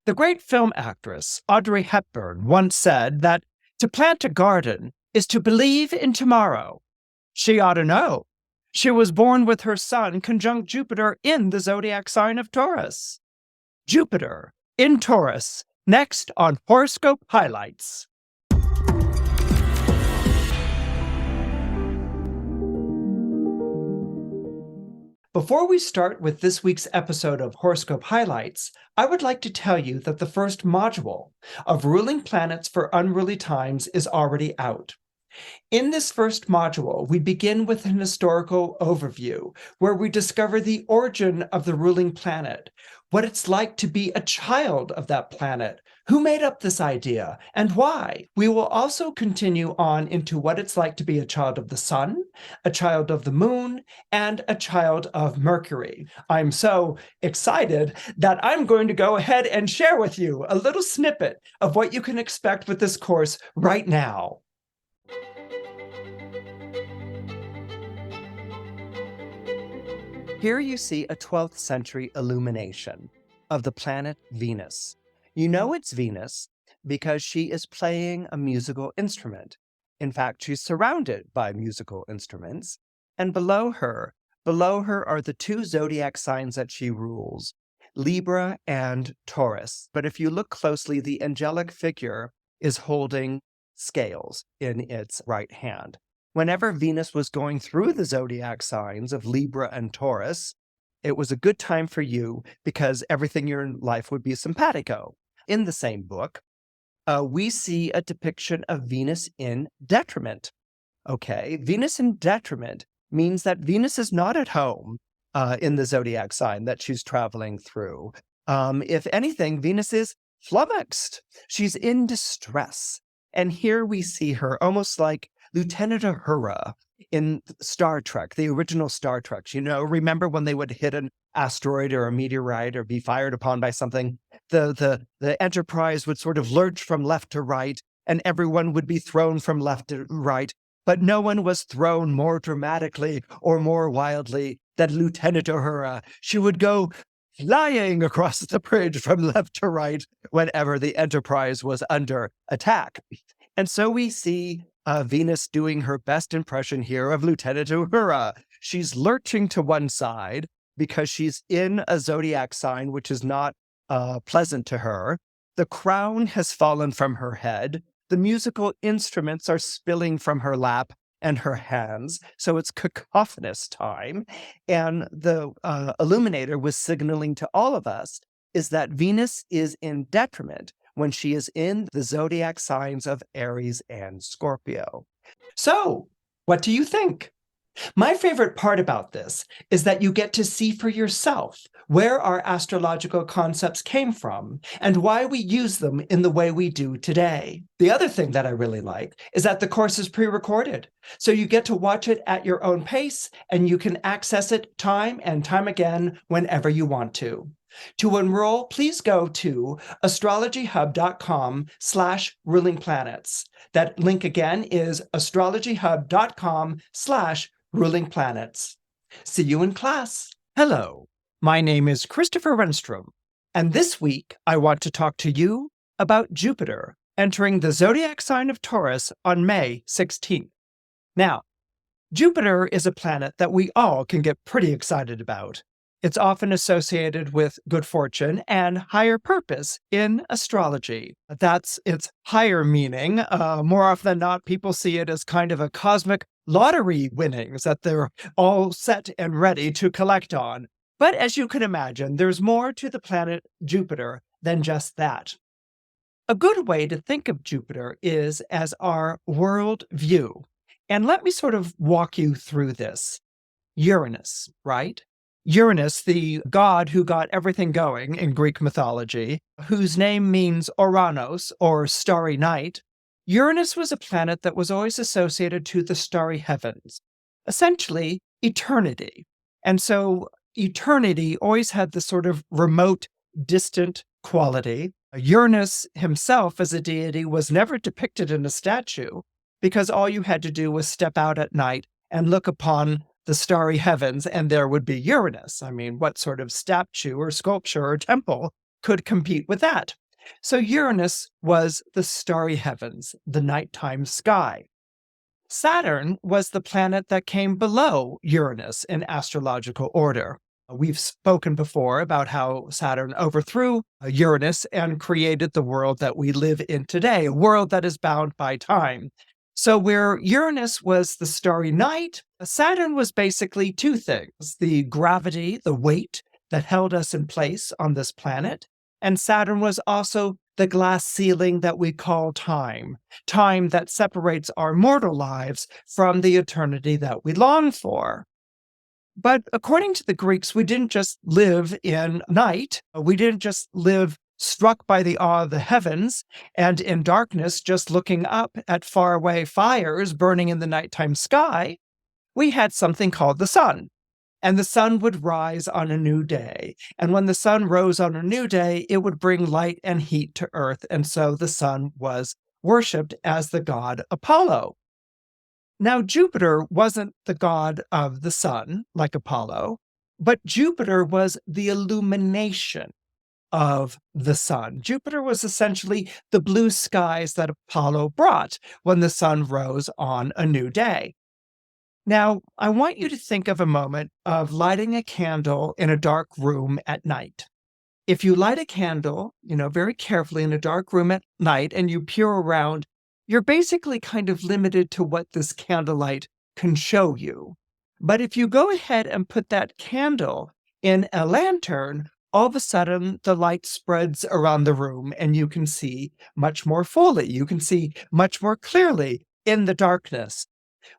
The great film actress Audrey Hepburn once said that to plant a garden is to believe in tomorrow. She ought to know. She was born with her sun conjunct Jupiter in the zodiac sign of Taurus. Jupiter in Taurus, next on Horoscope Highlights. Before we start with this week's episode of Horoscope Highlights, I would like to tell you that the first module of Ruling Planets for Unruly Times is already out. In this first module, we begin with an historical overview where we discover the origin of the ruling planet, what it's like to be a child of that planet, who made up this idea, and why. We will also continue on into what it's like to be a child of the sun, a child of the moon, and a child of Mercury. I'm so excited that I'm going to go ahead and share with you a little snippet of what you can expect with this course right now. Here you see a 12th century illumination of the planet Venus. You know it's Venus because she is playing a musical instrument. In fact, she's surrounded by musical instruments. And below her are the two zodiac signs that she rules, Libra and Taurus. But if you look closely, the angelic figure is holding scales in its right hand. Whenever Venus was going through the zodiac signs of Libra and Taurus, it was a good time for you because everything in your life would be simpatico. In the same book, we see a depiction of Venus in detriment. Okay, Venus in detriment means that Venus is not at home in the zodiac sign that she's traveling through. If anything, Venus is flummoxed. She's in distress. And here we see her almost like Lieutenant Uhura in Star Trek, the original Star Trek. You know, remember when they would hit an asteroid or a meteorite or be fired upon by something? The Enterprise would sort of lurch from left to right, and everyone would be thrown from left to right. But no one was thrown more dramatically or more wildly than Lieutenant Uhura. She would go flying across the bridge from left to right whenever the Enterprise was under attack. And so we see Venus doing her best impression here of Lieutenant Uhura. She's lurching to one side because she's in a zodiac sign which is not pleasant to her. The crown has fallen from her head. The musical instruments are spilling from her lap and her hands, so it's cacophonous time. And the illuminator was signaling to all of us is that Venus is in detriment when she is in the zodiac signs of Aries and Scorpio. So, what do you think? My favorite part about this is that you get to see for yourself where our astrological concepts came from and why we use them in the way we do today. The other thing that I really like is that the course is pre-recorded, so you get to watch it at your own pace and you can access it time and time again whenever you want to. To enroll, please go to astrologyhub.com/rulingplanets. That link again is astrologyhub.com/rulingplanets. See you in class. Hello, my name is Christopher Renstrom, and this week I want to talk to you about Jupiter entering the zodiac sign of Taurus on May 16th. Now, Jupiter is a planet that we all can get pretty excited about. It's often associated with good fortune and higher purpose in astrology. That's its higher meaning. More often than not, people see it as kind of a cosmic lottery winnings that they're all set and ready to collect on. But as you can imagine, there's more to the planet Jupiter than just that. A good way to think of Jupiter is as our world view. And let me sort of walk you through this. Uranus, right? Uranus, the god who got everything going in Greek mythology, whose name means Oranos, or starry night. Uranus was a planet that was always associated to the starry heavens, essentially eternity. And so eternity always had this sort of remote, distant quality. Uranus himself as a deity was never depicted in a statue because all you had to do was step out at night and look upon the starry heavens, and there would be Uranus. I mean, what sort of statue or sculpture or temple could compete with that. So Uranus was the starry heavens, the nighttime sky. Saturn was the planet that came below Uranus in astrological order. We've spoken before about how Saturn overthrew Uranus and created the world that we live in today, a world that is bound by time. So, where Uranus was the starry night, Saturn was basically two things: the gravity, the weight that held us in place on this planet, and Saturn was also the glass ceiling that we call time, time that separates our mortal lives from the eternity that we long for. But according to the Greeks, we didn't just live in night. We didn't just live struck by the awe of the heavens and in darkness, just looking up at faraway fires burning in the nighttime sky. We had something called the sun. And the sun would rise on a new day. And when the sun rose on a new day, it would bring light and heat to earth. And so the sun was worshipped as the god Apollo. Now, Jupiter wasn't the god of the sun, like Apollo, but Jupiter was the illumination of the sun. Jupiter was essentially the blue skies that Apollo brought when the sun rose on a new day. Now, I want you to think of a moment of lighting a candle in a dark room at night. If you light a candle, very carefully in a dark room at night and you peer around, you're basically kind of limited to what this candlelight can show you. But if you go ahead and put that candle in a lantern, all of a sudden the light spreads around the room and you can see much more fully. You can see much more clearly in the darkness.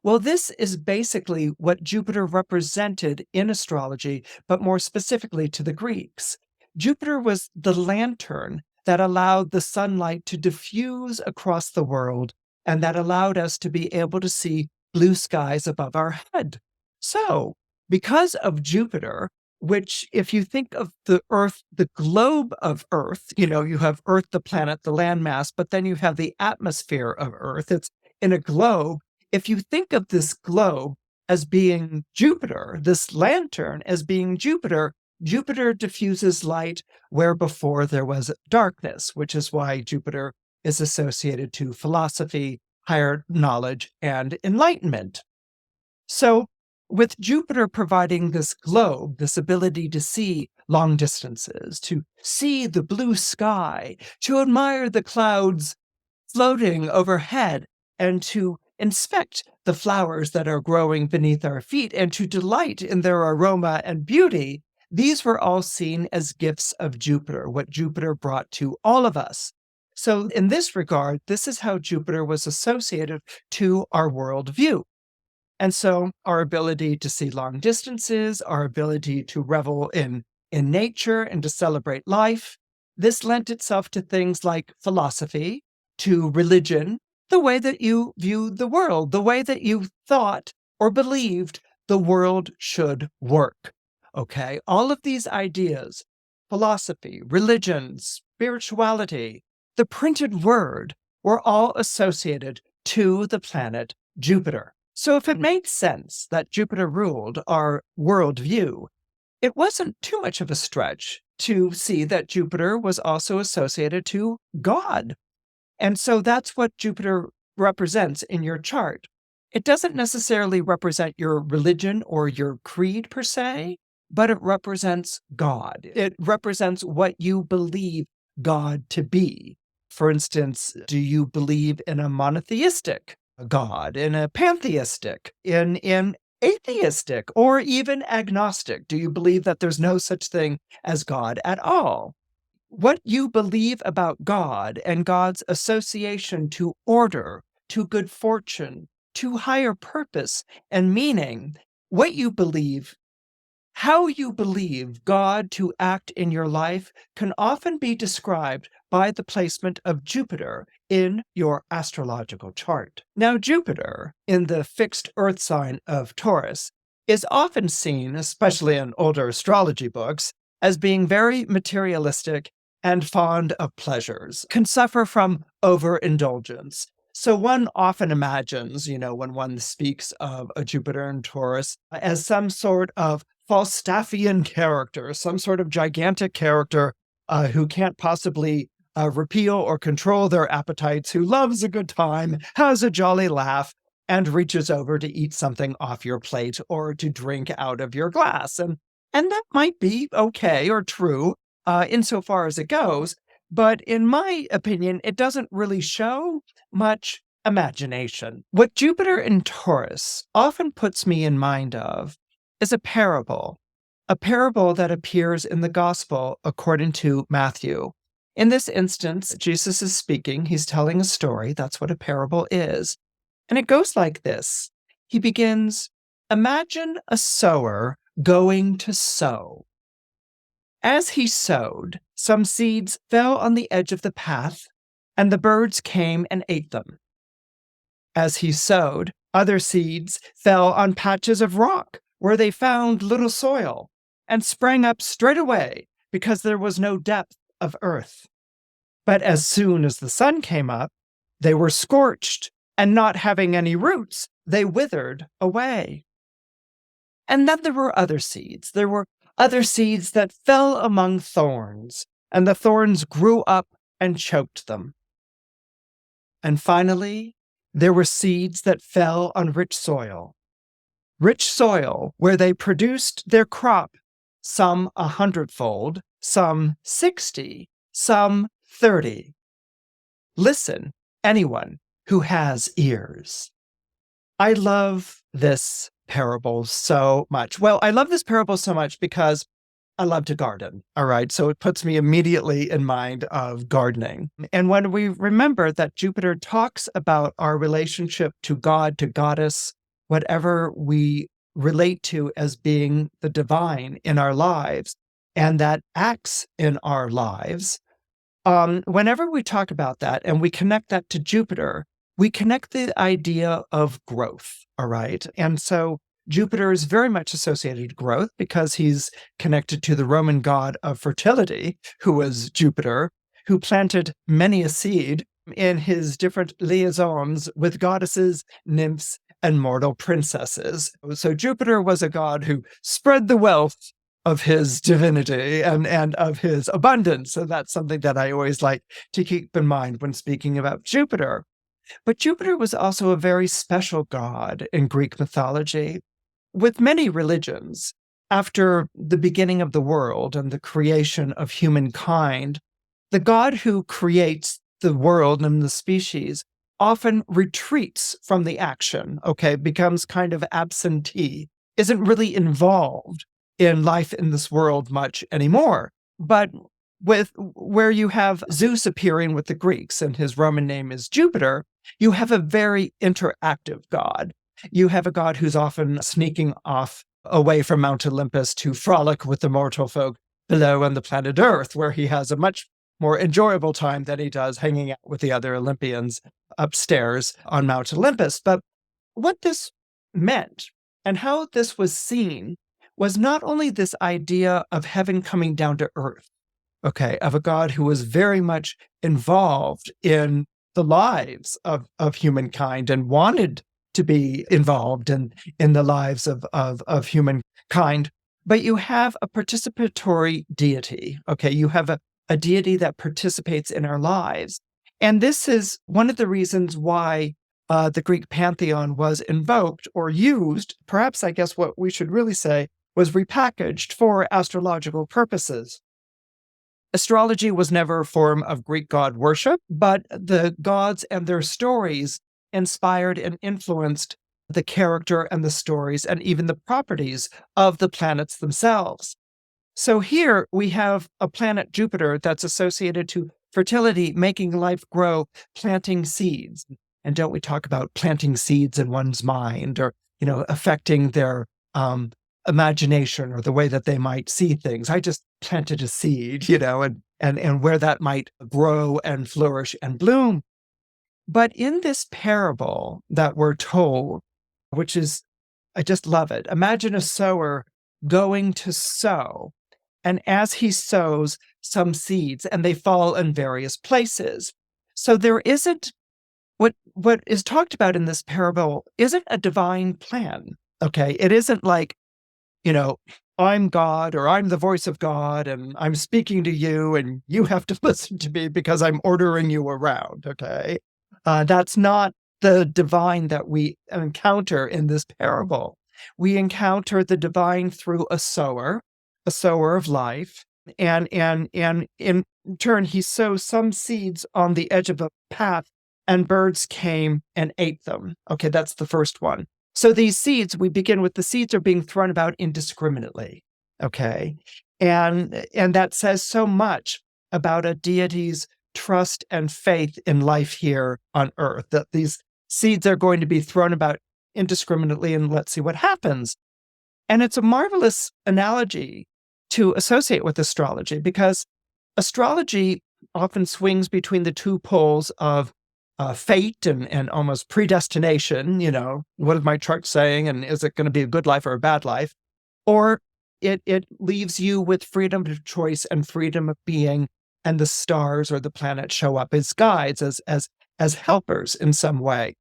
Well, this is basically what Jupiter represented in astrology, but more specifically to the Greeks. Jupiter was the lantern that allowed the sunlight to diffuse across the world and that allowed us to be able to see blue skies above our head. So, because of Jupiter, which if you think of the Earth, the globe of Earth, you have Earth, the planet, the landmass, but then you have the atmosphere of Earth. It's in a globe. If you think of this globe as being Jupiter, this lantern as being Jupiter, Jupiter diffuses light where before there was darkness, which is why Jupiter is associated to philosophy, higher knowledge, and enlightenment. So, with Jupiter providing this globe, this ability to see long distances, to see the blue sky, to admire the clouds floating overhead, and to inspect the flowers that are growing beneath our feet, and to delight in their aroma and beauty, these were all seen as gifts of Jupiter, what Jupiter brought to all of us. So in this regard, this is how Jupiter was associated to our worldview. And so our ability to see long distances, our ability to revel in nature and to celebrate life, this lent itself to things like philosophy, to religion, the way that you viewed the world, the way that you thought or believed the world should work. Okay, all of these ideas, philosophy, religion, spirituality, the printed word, were all associated to the planet Jupiter. So if it made sense that Jupiter ruled our worldview, it wasn't too much of a stretch to see that Jupiter was also associated to God. And so that's what Jupiter represents in your chart. It doesn't necessarily represent your religion or your creed per se, but it represents God. It represents what you believe God to be. For instance, do you believe in a monotheistic God, in a pantheistic, in atheistic, or even agnostic? Do you believe that there's no such thing as God at all? What you believe about God and God's association to order, to good fortune, to higher purpose and meaning, what you believe, how you believe God to act in your life can often be described by the placement of Jupiter in your astrological chart. Now, Jupiter, in the fixed earth sign of Taurus, is often seen, especially in older astrology books, as being very materialistic and fond of pleasures, can suffer from overindulgence. So one often imagines, when one speaks of a Jupiter in Taurus, as some sort of Falstaffian character, some sort of gigantic character who can't possibly repeal or control their appetites, who loves a good time, has a jolly laugh, and reaches over to eat something off your plate or to drink out of your glass. And that might be okay or true insofar as it goes. But in my opinion, it doesn't really show much imagination. What Jupiter in Taurus often puts me in mind of is a parable that appears in the gospel according to Matthew. In this instance, Jesus is speaking, he's telling a story. That's what a parable is. And it goes like this. He begins, imagine a sower going to sow. As he sowed, some seeds fell on the edge of the path, and the birds came and ate them. As he sowed, other seeds fell on patches of rock, where they found little soil, and sprang up straight away, because there was no depth of earth. But as soon as the sun came up, they were scorched, and not having any roots, they withered away. And then there were other seeds. There were other seeds that fell among thorns, and the thorns grew up and choked them. And finally, there were seeds that fell on rich soil where they produced their crop, some 100-fold, some 60, some 30. Listen, anyone who has ears. I love this parable so much. Well, I love this parable so much because I love to garden. All right. So it puts me immediately in mind of gardening. And when we remember that Jupiter talks about our relationship to God, to goddess, whatever we relate to as being the divine in our lives, and that acts in our lives, whenever we talk about that and we connect that to Jupiter, we connect the idea of growth. All right. And so Jupiter is very much associated with growth because he's connected to the Roman god of fertility, who was Jupiter, who planted many a seed in his different liaisons with goddesses, nymphs, and mortal princesses. So Jupiter was a god who spread the wealth of his divinity and of his abundance. So that's something that I always like to keep in mind when speaking about Jupiter. But Jupiter was also a very special god in Greek mythology. With many religions, after the beginning of the world and the creation of humankind, the god who creates the world and the species often retreats from the action, becomes kind of absentee, isn't really involved in life in this world much anymore. But where you have Zeus appearing with the Greeks and his Roman name is Jupiter, you have a very interactive god. You have a god who's often sneaking off away from Mount Olympus to frolic with the mortal folk below on the planet Earth, where he has a much more enjoyable time than he does hanging out with the other Olympians upstairs on Mount Olympus. But what this meant and how this was seen was not only this idea of heaven coming down to earth, of a god who was very much involved in the lives of humankind and wanted to be involved in the lives of humankind. But you have a participatory deity, You have a deity that participates in our lives. And this is one of the reasons why the Greek pantheon was invoked or used, perhaps I guess what we should really say, was repackaged for astrological purposes. Astrology was never a form of Greek god worship, but the gods and their stories inspired and influenced the character and the stories and even the properties of the planets themselves. So here we have a planet Jupiter that's associated to fertility, making life grow, planting seeds. And don't we talk about planting seeds in one's mind or, affecting their imagination or the way that they might see things. I just planted a seed, and where that might grow and flourish and bloom. But in this parable that we're told, which is, I just love it. Imagine a sower going to sow, and as he sows some seeds, and they fall in various places. So there isn't, what is talked about in this parable isn't a divine plan, It isn't like you know, I'm God, or I'm the voice of God, and I'm speaking to you, and you have to listen to me because I'm ordering you around. Okay. That's not the divine that we encounter in this parable. We encounter the divine through a sower of life. And in turn, he sows some seeds on the edge of a path, and birds came and ate them. Okay, that's the first one. So these seeds, we begin with the seeds are being thrown about indiscriminately. Okay. And that says so much about a deity's trust and faith in life here on earth, that these seeds are going to be thrown about indiscriminately, and let's see what happens. And it's a marvelous analogy to associate with astrology, because astrology often swings between the two poles of fate and almost predestination. What is my chart saying? And is it going to be a good life or a bad life? Or it leaves you with freedom of choice and freedom of being, and the stars or the planets show up as guides, as helpers in some way.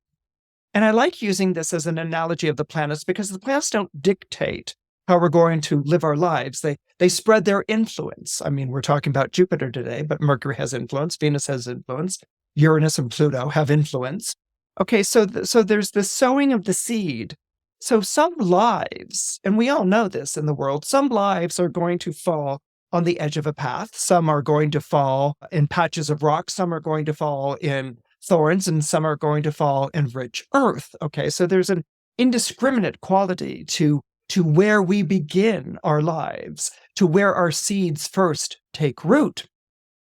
And I like using this as an analogy of the planets, because the planets don't dictate how we're going to live our lives. They spread their influence. I mean, we're talking about Jupiter today, but Mercury has influence, Venus has influence, Uranus and Pluto have influence. Okay, so there's the sowing of the seed. So some lives, and we all know this in the world, some lives are going to fall on the edge of a path. Some are going to fall in patches of rock. Some are going to fall in thorns, and some are going to fall in rich earth. Okay, so there's an indiscriminate quality to where we begin our lives, to where our seeds first take root.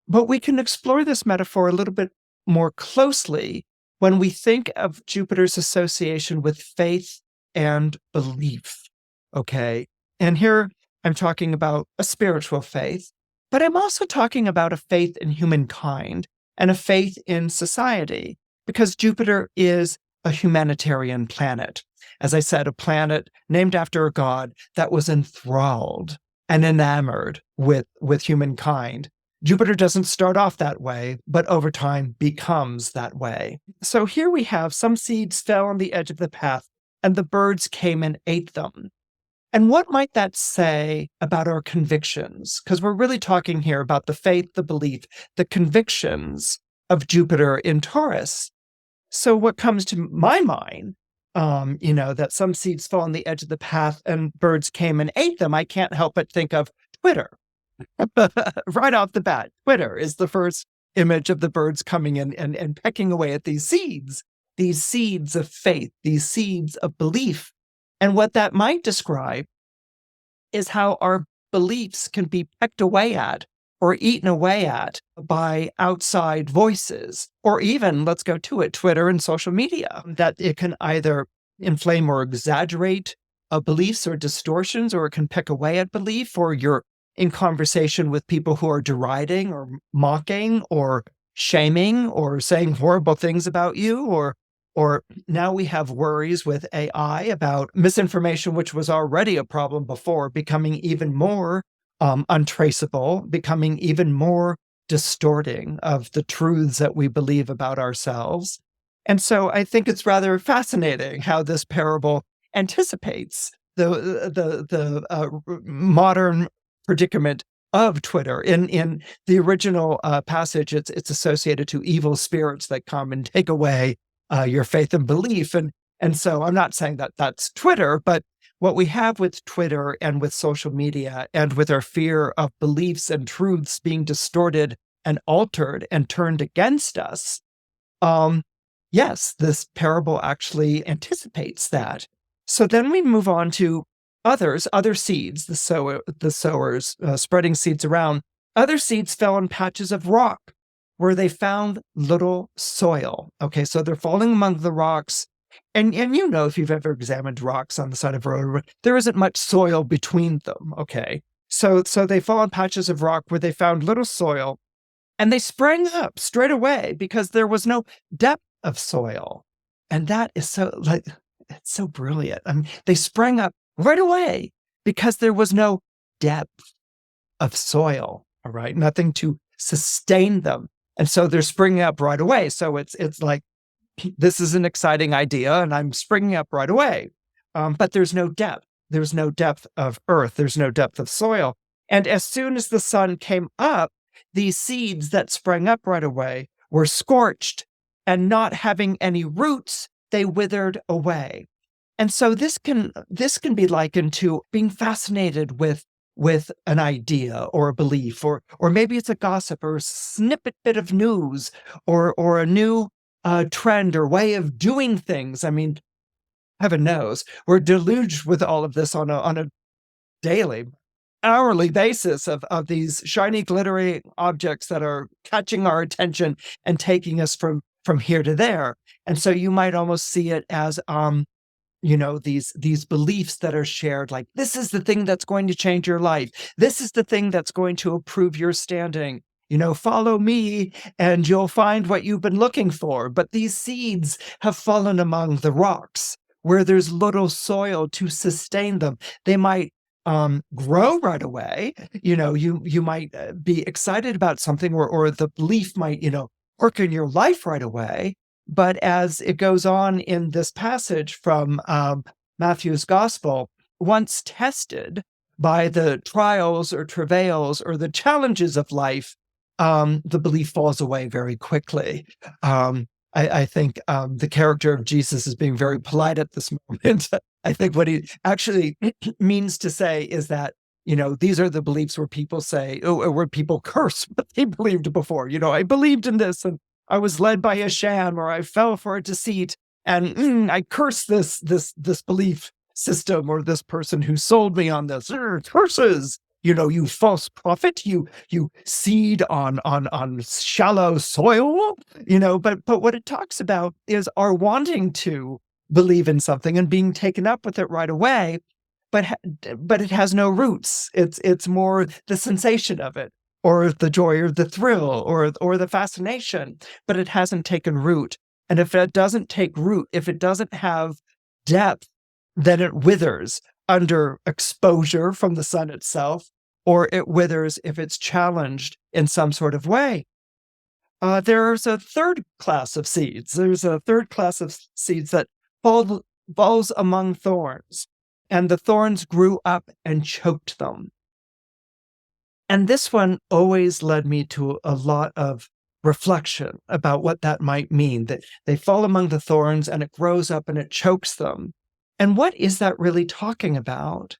But we can explore this metaphor a little bit more closely when we think of Jupiter's association with faith and belief. Okay, and here I'm talking about a spiritual faith, but I'm also talking about a faith in humankind and a faith in society, because Jupiter is a humanitarian planet. As I said, a planet named after a god that was enthralled and enamored with humankind. Jupiter doesn't start off that way, but over time becomes that way. So here we have some seeds fell on the edge of the path, and the birds came and ate them. And what might that say about our convictions? Because we're really talking here about the faith, the belief, the convictions of Jupiter in Taurus. So what comes to my mind, that some seeds fall on the edge of the path and birds came and ate them, I can't help but think of Twitter. Right off the bat, Twitter is the first image of the birds coming in and pecking away at these seeds of faith, these seeds of belief. And what that might describe is how our beliefs can be pecked away at or eaten away at by outside voices, or even, let's go to it, Twitter and social media, that it can either inflame or exaggerate beliefs or distortions, or it can peck away at belief, or you're in conversation with people who are deriding or mocking or shaming or saying horrible things about you, or now we have worries with AI about misinformation, which was already a problem before, becoming even more untraceable, becoming even more distorting of the truths that we believe about ourselves. And so I think it's rather fascinating how this parable anticipates the modern predicament of Twitter. In the original passage, it's associated to evil spirits that come and take away your faith and belief. And so I'm not saying that that's Twitter, but what we have with Twitter and with social media and with our fear of beliefs and truths being distorted and altered and turned against us, yes, this parable actually anticipates that. So then we move on to other seeds, the sowers spreading seeds around. Other seeds fell on patches of rock where they found little soil. Okay, so they're falling among the rocks. And if you've ever examined rocks on the side of a road, there isn't much soil between them. Okay, so they fall on patches of rock where they found little soil, and they sprang up straight away because there was no depth of soil. And that is it's so brilliant. I mean, they sprang up right away because there was no depth of soil. All right, nothing to sustain them. And so they're springing up right away. So it's like, this is an exciting idea, and I'm springing up right away. But there's no depth. there's no depth of earth, there's no depth of soil. And as soon as the sun came up, these seeds that sprang up right away were scorched, and not having any roots, they withered away. And so this can be likened to being fascinated with an idea or a belief, or maybe it's a gossip or a snippet bit of news, or a new trend or way of doing things. I mean, heaven knows we're deluged with all of this on a daily, hourly basis of these shiny, glittery objects that are catching our attention and taking us from here to there. And so you might almost see it as these beliefs that are shared, like, this is the thing that's going to change your life, this is the thing that's going to improve your standing, follow me and you'll find what you've been looking for. But these seeds have fallen among the rocks where there's little soil to sustain them. They might grow right away. You might be excited about something, or the belief might work in your life right away. But as it goes on in this passage from Matthew's Gospel, once tested by the trials or travails or the challenges of life, the belief falls away very quickly. I think the character of Jesus is being very polite at this moment. I think what he actually means to say is that, these are the beliefs where people say, or where people curse what they believed before. I believed in this, and I was led by a sham, or I fell for a deceit, and I curse this belief system, or this person who sold me on this. Curses, you false prophet, you seed on shallow soil, But what it talks about is our wanting to believe in something and being taken up with it right away, but it has no roots. It's more the sensation of it, or the joy, or the thrill, or the fascination, but it hasn't taken root. And if it doesn't take root, if it doesn't have depth, then it withers under exposure from the sun itself, or it withers if it's challenged in some sort of way. There's a third class of seeds. There's a third class of seeds that falls among thorns, and the thorns grew up and choked them. And this one always led me to a lot of reflection about what that might mean, that they fall among the thorns and it grows up and it chokes them. And what is that really talking about?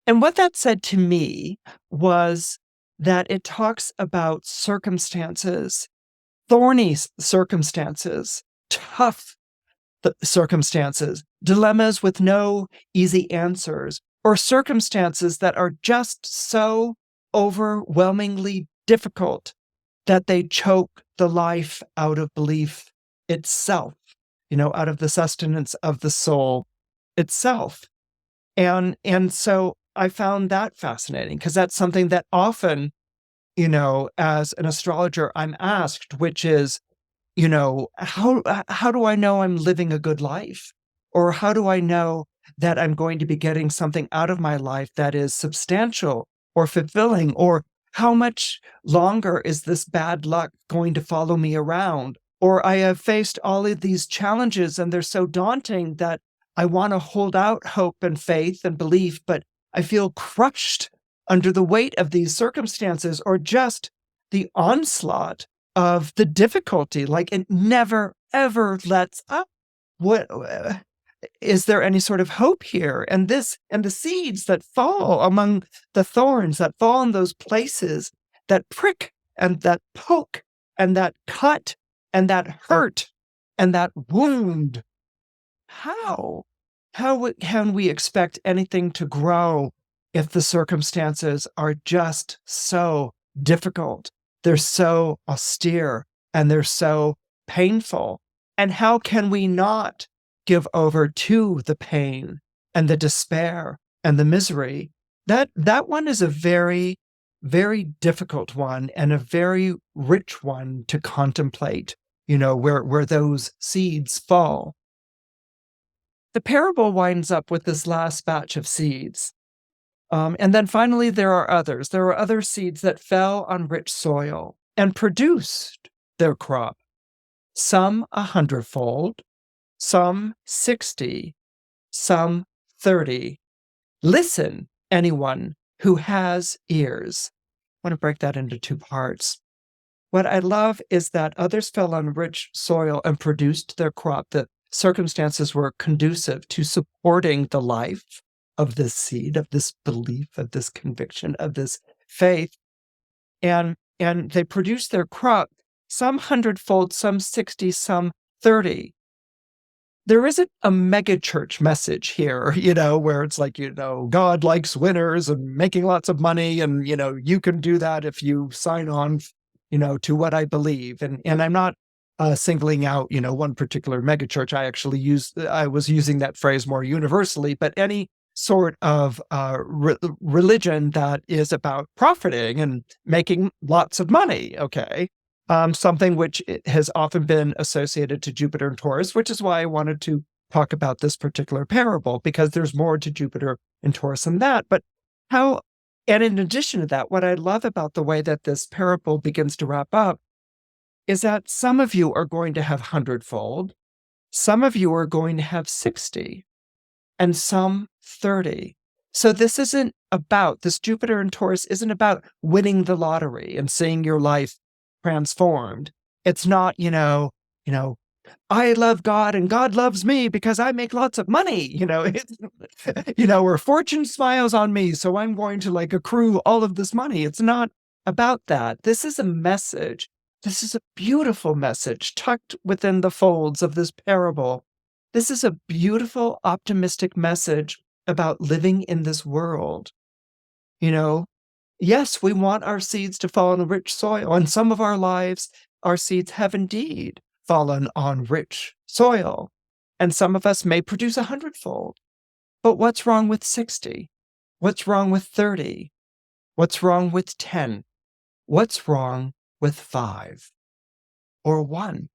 And what that said to me was that it talks about circumstances, thorny circumstances, tough circumstances, dilemmas with no easy answers, or circumstances that are just so overwhelmingly difficult that they choke the life out of belief itself, out of the sustenance of the soul itself. And so I found that fascinating, because that's something that often, as an astrologer, I'm asked, which is, how do I know I'm living a good life? Or how do I know that I'm going to be getting something out of my life that is substantial or fulfilling? Or how much longer is this bad luck going to follow me around? Or I have faced all of these challenges and they're so daunting that I want to hold out hope and faith and belief, but I feel crushed under the weight of these circumstances, or just the onslaught of the difficulty. Like, it never, ever lets up. What is there any sort of hope here? And the seeds that fall among the thorns, that fall in those places that prick and that poke and that cut and that hurt and that wound. How can we expect anything to grow if the circumstances are just so difficult? They're so austere and they're so painful. And how can we not give over to the pain and the despair and the misery? That one is a very, very difficult one, and a very rich one to contemplate, where those seeds fall. The parable winds up with this last batch of seeds. And then finally, there are others. There are other seeds that fell on rich soil and produced their crop, some 100-fold, some 60, some 30, Listen, anyone who has ears. I want to break that into two parts. What I love is that others fell on rich soil and produced their crop, that circumstances were conducive to supporting the life of this seed, of this belief, of this conviction, of this faith. And they produced their crop, some 100-fold, some 60, some 30. There isn't a megachurch message here, where it's like, God likes winners and making lots of money, and, you can do that if you sign on, to what I believe. And I'm not singling out, one particular megachurch. I was using that phrase more universally, but any sort of religion that is about profiting and making lots of money, okay? Something which has often been associated to Jupiter and Taurus, which is why I wanted to talk about this particular parable, because there's more to Jupiter and Taurus than that. And in addition to that, what I love about the way that this parable begins to wrap up is that some of you are going to have 100-fold, some of you are going to have 60, and some 30. So this Jupiter and Taurus isn't about winning the lottery and seeing your life transformed. It's not, I love God and God loves me because I make lots of money, or fortune smiles on me, so I'm going to accrue all of this money. It's not about that. This is a message. This is a beautiful message tucked within the folds of this parable. This is a beautiful, optimistic message about living in this world. Yes, we want our seeds to fall on rich soil, and some of our lives, our seeds have indeed fallen on rich soil, and some of us may produce 100-fold. But what's wrong with 60? What's wrong with 30? What's wrong with 10? What's wrong with 5 or 1?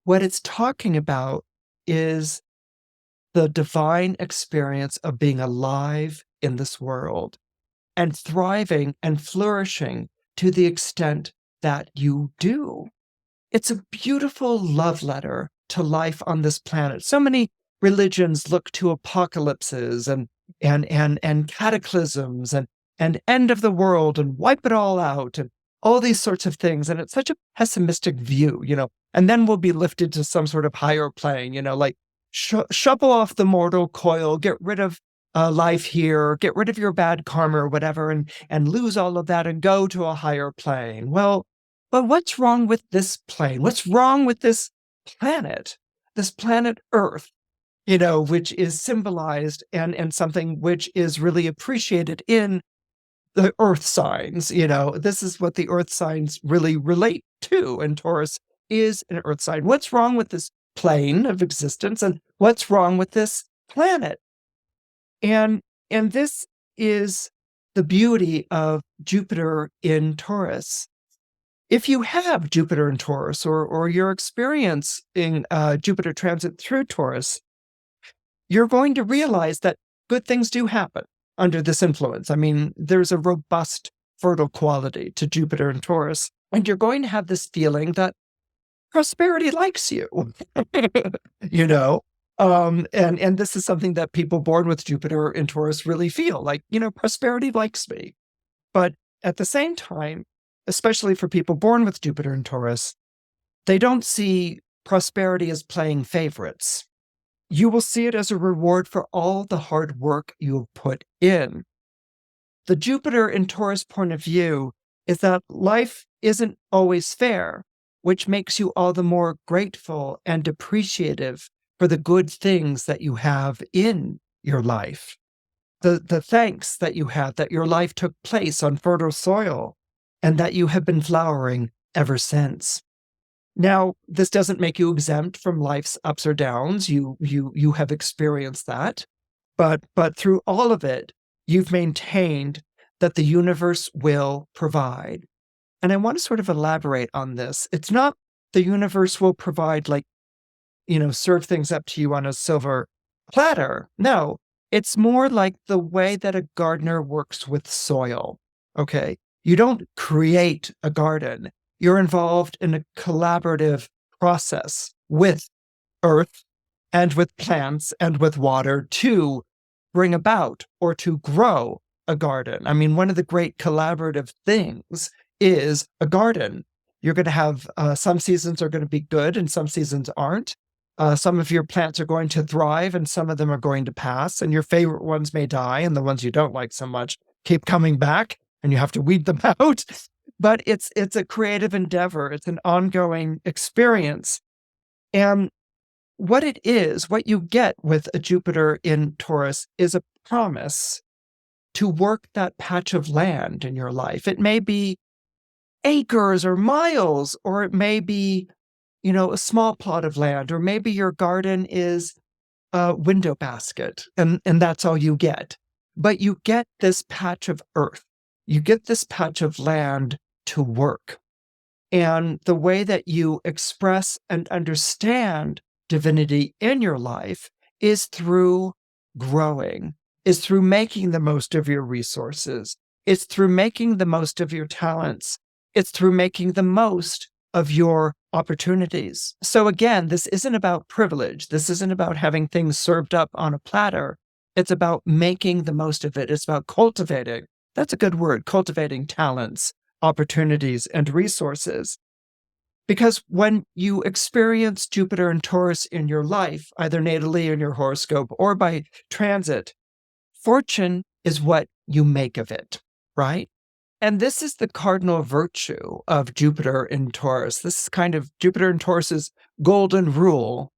What it's talking about is the divine experience of being alive in this world and thriving and flourishing to the extent that you do. It's a beautiful love letter to life on this planet. So many religions look to apocalypses and cataclysms and end of the world and wipe it all out and all these sorts of things. And it's such a pessimistic view, and then we'll be lifted to some sort of higher plane, shovel off the mortal coil, get rid of life here, get rid of your bad karma or whatever, and lose all of that and go to a higher plane. Well, but what's wrong with this plane? What's wrong with this planet Earth, which is symbolized and something which is really appreciated in the earth signs? This is what the earth signs really relate to, and Taurus is an earth sign. What's wrong with this plane of existence, and what's wrong with this planet? And this is the beauty of Jupiter in Taurus. If you have Jupiter in Taurus, or you're experiencing Jupiter transit through Taurus, you're going to realize that good things do happen under this influence. I mean, there's a robust, fertile quality to Jupiter in Taurus, and you're going to have this feeling that prosperity likes you, and this is something that people born with Jupiter in Taurus really feel like, prosperity likes me. But at the same time, especially for people born with Jupiter in Taurus, they don't see prosperity as playing favorites. You will see it as a reward for all the hard work you've put in. The Jupiter in Taurus point of view is that life isn't always fair, which makes you all the more grateful and appreciative for the good things that you have in your life. The thanks that you have that your life took place on fertile soil and that you have been flowering ever since. Now, this doesn't make you exempt from life's ups or downs. You have experienced that. But through all of it, you've maintained that the universe will provide. And I want to sort of elaborate on this. It's not the universe will provide, serve things up to you on a silver platter. No, it's more like the way that a gardener works with soil. Okay. You don't create a garden. You're involved in a collaborative process with earth and with plants and with water to bring about or to grow a garden. I mean, one of the great collaborative things is a garden. You're going to have some seasons are going to be good and some seasons aren't. Some of your plants are going to thrive and some of them are going to pass, and your favorite ones may die, and the ones you don't like so much keep coming back and you have to weed them out. But it's a creative endeavor. It's an ongoing experience. And what it is, what you get with a Jupiter in Taurus is a promise to work that patch of land in your life. It may be acres or miles, or it may be, a small plot of land, or maybe your garden is a window basket and that's all you get. But you get this patch of earth. You get this patch of land to work. And the way that you express and understand divinity in your life is through growing, is through making the most of your resources. It's through making the most of your talents. It's through making the most of your opportunities. So again, this isn't about privilege. This isn't about having things served up on a platter. It's about making the most of it. It's about cultivating. That's a good word, cultivating talents, opportunities, and resources. Because when you experience Jupiter and Taurus in your life, either natally in your horoscope or by transit, fortune is what you make of it, right? And this is the cardinal virtue of Jupiter in Taurus. This is kind of Jupiter in Taurus's golden rule.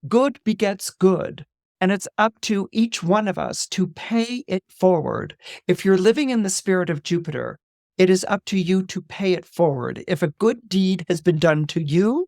Good begets good. And it's up to each one of us to pay it forward. If you're living in the spirit of Jupiter, it is up to you to pay it forward. If a good deed has been done to you,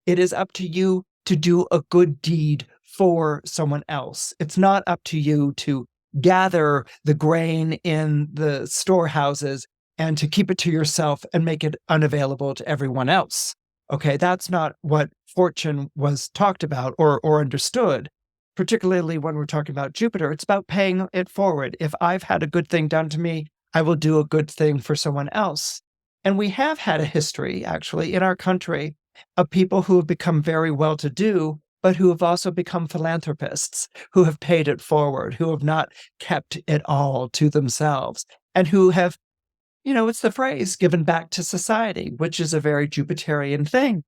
it is up to you to do a good deed for someone else. It's not up to you to gather the grain in the storehouses and to keep it to yourself and make it unavailable to everyone else. Okay, that's not what fortune was talked about or understood. Particularly when we're talking about Jupiter, it's about paying it forward. If I've had a good thing done to me, I will do a good thing for someone else. And we have had a history, actually, in our country of people who have become very well-to-do, but who have also become philanthropists, who have paid it forward, who have not kept it all to themselves, and who have, it's the phrase, given back to society, which is a very Jupiterian thing.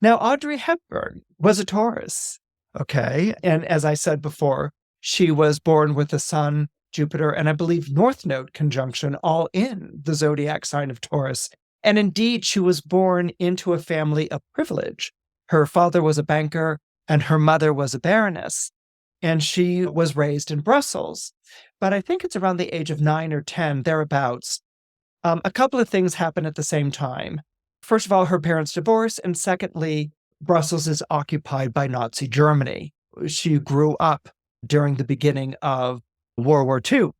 Now, Audrey Hepburn was a Taurus. Okay. And as I said before, she was born with the sun, Jupiter, and I believe North Node conjunction all in the zodiac sign of Taurus. And indeed, she was born into a family of privilege. Her father was a banker and her mother was a baroness. And she was raised in Brussels. But I think it's around the age of 9 or 10, thereabouts. A couple of things happen at the same time. First of all, her parents divorce. And secondly, Brussels is occupied by Nazi Germany. She grew up during the beginning of World War II.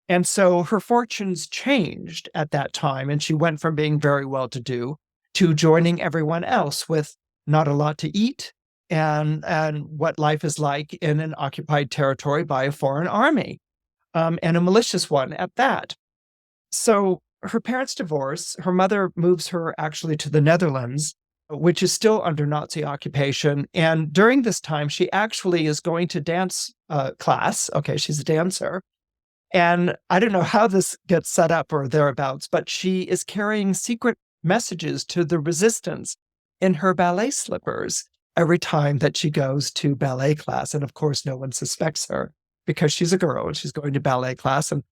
And so her fortunes changed at that time, and she went from being very well-to-do to joining everyone else with not a lot to eat and what life is like in an occupied territory by a foreign army, and a malicious one at that. So her parents divorce. Her mother moves her actually to the Netherlands, which is still under Nazi occupation. And during this time, she actually is going to dance class. Okay, she's a dancer. And I don't know how this gets set up or thereabouts, but she is carrying secret messages to the resistance in her ballet slippers every time that she goes to ballet class. And of course, no one suspects her because she's a girl and she's going to ballet class. And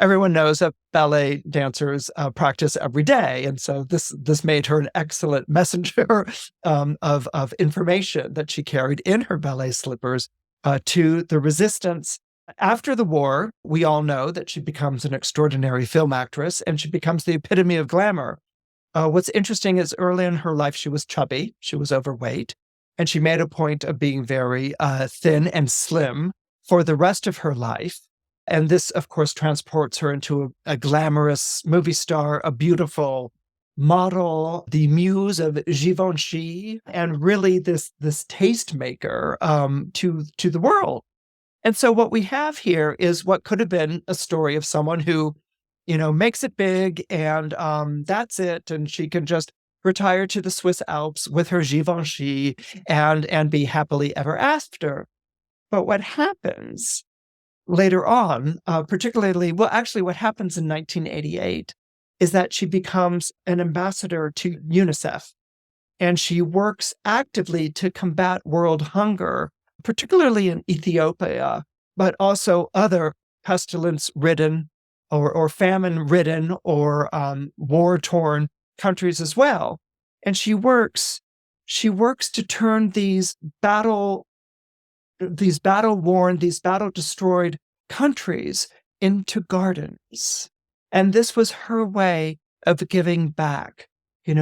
everyone knows that ballet dancers practice every day. And so this made her an excellent messenger of information that she carried in her ballet slippers to the resistance. After the war, we all know that she becomes an extraordinary film actress and she becomes the epitome of glamour. What's interesting is early in her life, she was chubby, she was overweight, and she made a point of being very thin and slim for the rest of her life. And this, of course, transports her into a glamorous movie star, a beautiful model, the muse of Givenchy, and really this tastemaker to the world. And so what we have here is what could have been a story of someone who, makes it big and that's it. And she can just retire to the Swiss Alps with her Givenchy and be happily ever after. But what happens later on, particularly, well, actually, what happens in 1988 is that she becomes an ambassador to UNICEF, and she works actively to combat world hunger, particularly in Ethiopia, but also other pestilence-ridden or famine-ridden or war-torn countries as well. And she works to turn these battle-worn, these battle-destroyed countries into gardens. And this was her way of giving back.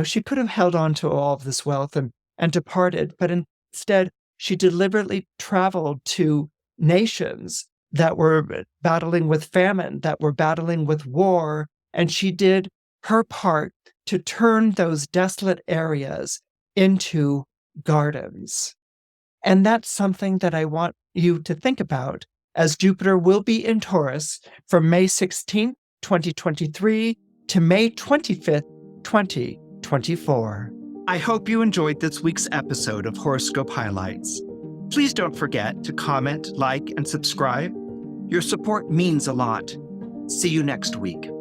She could have held on to all of this wealth and departed, but instead she deliberately traveled to nations that were battling with famine, that were battling with war, and she did her part to turn those desolate areas into gardens. And that's something that I want you to think about, as Jupiter will be in Taurus from May 16th, 2023 to May 25th, 2024. I hope you enjoyed this week's episode of Horoscope Highlights. Please don't forget to comment, like, and subscribe. Your support means a lot. See you next week.